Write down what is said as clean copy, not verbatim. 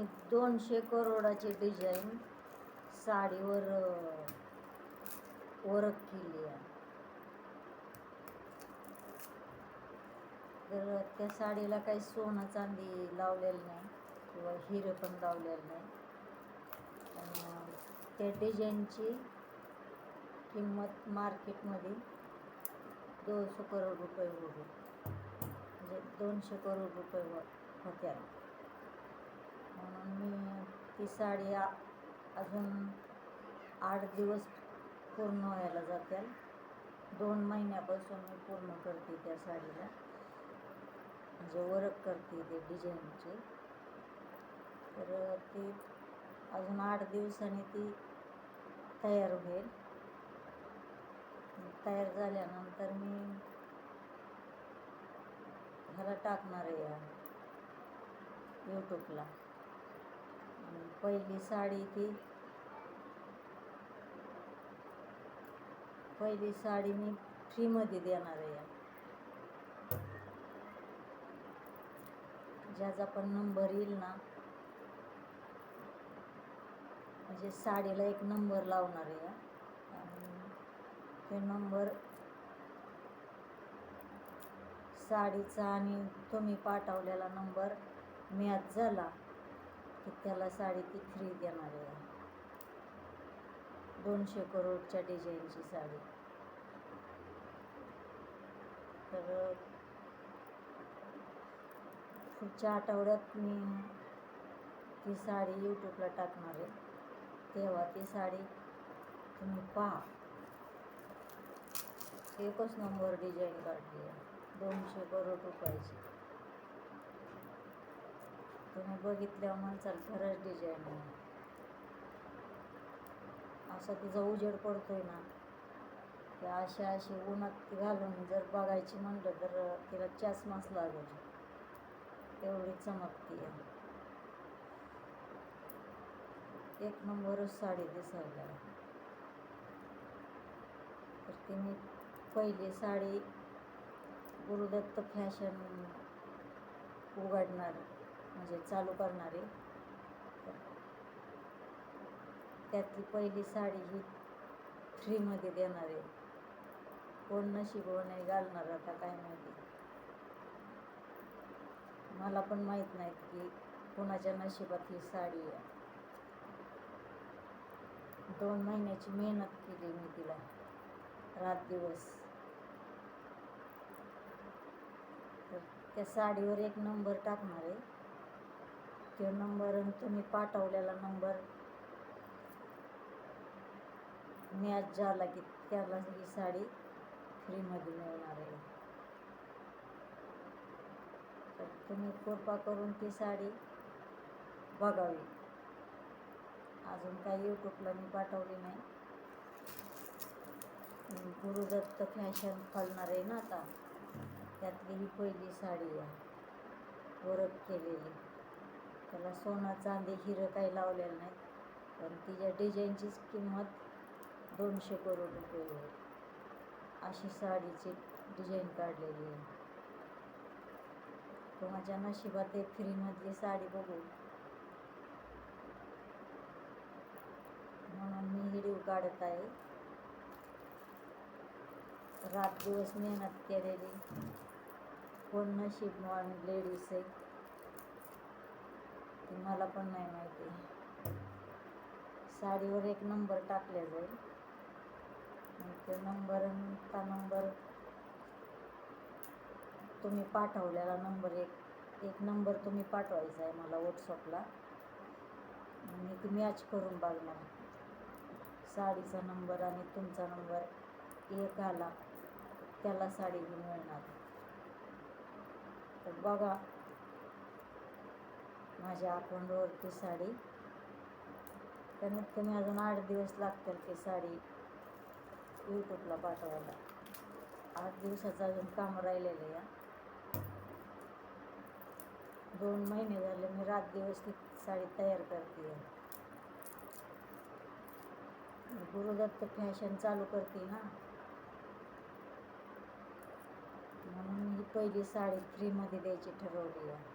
मी 200 करोडाची design साडीवर work केली आहे. तर त्या साडीला काही सोनं चांदी लावलेलं नाही किंवा हिरे पण लावलेलं नाही. त्या डिझाईनची किंमत मार्केटमध्ये 200 करोड रुपये होती, म्हणजे 200 करोड रुपये होत्या. म्हणून मी ती साडी अजून 8 दिवस पूर्ण व्हायला जातील. 2 महिन्यापासून मी पूर्ण करते त्या साडीला, म्हणजे वर्क करते ते डिझाईनचे. तर ती अजून 8 दिवसांनी ती तयार होईल. तयार झाल्यानंतर मी ह्याला टाकणार आहे यूट्यूबला. पहिली साडी मी फ्रीमध्ये देणार आहे. ज्याचा पण नंबर येईल ना, म्हणजे साडीला एक नंबर लावणार आहे आणि ते नंबर साडीचा आणि तुम्ही पाठवलेला नंबर मॅच झाला की त्याला साडी ती फ्री देणार आहे. 200 करोडच्या डिझाईनची साडी. तर पुढच्या आठवड्यात मी ती साडी यूट्यूबला टाकणार आहे. तेव्हा ती साडी तुम्ही पहा. एकच नंबर डिझाईन काढली आहे, 200 करोड रुपयाची. तुम्ही बघितल्यावर म्हणसाल खरंच डिझाईन आहे. असा तिचा उजेड पडतोय ना, की अशी उन्हात घालून जर बघायची म्हणलं तर तिला चष्माच लागेल, एवढी चमकती आहे. एक नंबरच साडी दिसायला. तर ती मी पहिली साडी गुरुदत्त फॅशन उघडणार, म्हणजे चालू करणारे. त्यातली पहिली साडी ही फ्रीमध्ये देणार आहे. कोण नशिबवान घालणार आता काय माहिती. मला पण माहीत नाही की कोणाच्या नशिबात ही साडी आहे. 2 महिन्याची मेहनत केली मी तिला, रात दिवस. तर त्या साडीवर एक नंबर टाकणार आहे. तो नंबर आणि तुम्ही पाठवलेला नंबर मॅच झाला की त्याला ही साडी फ्रीमध्ये मिळणार आहे. तर तुम्ही कृपा करून ती साडी बघावी. अजून काही यूट्यूबला मी पाठवली नाही. गुरुदत्त फॅशन खोलणार आहे ना आता, त्यातली ही पहिली साडी आहे वर्क केलेली. त्याला सोनं चांदी हिरं काही लावलेलं नाही, पण तिच्या डिझाईनचीच किंमत 200 करोड रुपये आहे. अशी साडीची डिझाईन काढलेली आहे. कोणाच्या नशिबात एक फ्रीमधली साडी बघू म्हणून मी व्हिडिओ काढत आहे. रात दिवस मेहनत केलेली. कोण नशीबवान लेडीज आहे ती मला पण नाही माहिती. साडीवर एक नंबर टाकला जाईल. तो नंबर तुम्ही पाठवलेला नंबर एक नंबर तुम्ही पाठवायचा आहे मला व्हॉट्सअपला. मी ती मॅच करून बघणार. साडीचा नंबर आणि तुमचा नंबर एक आला त्याला साडी मिळणार. तर बघा माझ्या अकाउंटवरती साडी. कमीत कमी अजून 8 दिवस लागतील ती साडी यूट्यूबला पाठवायला. 8 दिवसाचं अजून काम राहिलेलं आहे. 2 महिने झाले मी रात दिवस ती साडी तयार करते आहे. गुरुदत्त फॅशन चालू करते ना, म्हणून ही पहिली साडी फ्रीमध्ये द्यायची ठरवली आहे.